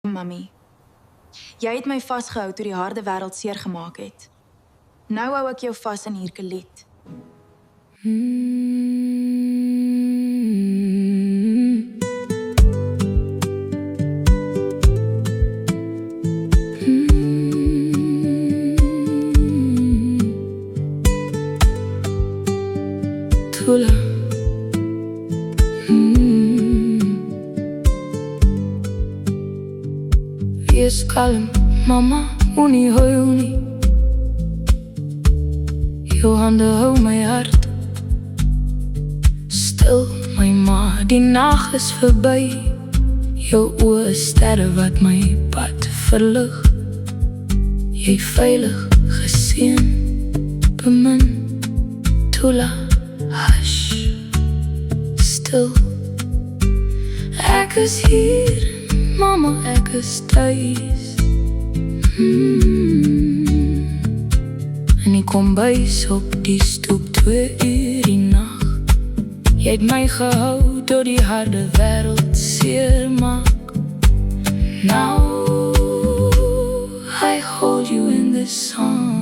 Mami, jy het my vasgehou toe die harde wêreld seer gemaak het. Nou hou ek jou vas in hierdie lied. Tula. Wees kalm, mama, moenie huil nie. Jou hande hou my hart stil, my ma, die nag is verby. Jou oë is sterre wat my pad verlig. Jy veilig, geseën, bemin. Tula, hush, stil. Ek is hier, mama, ek is thuis. En ek kom bys op die stoep 2 uur die nag. Jy het my gehou door die harde wêreld seer maak. Now I hold you in this song.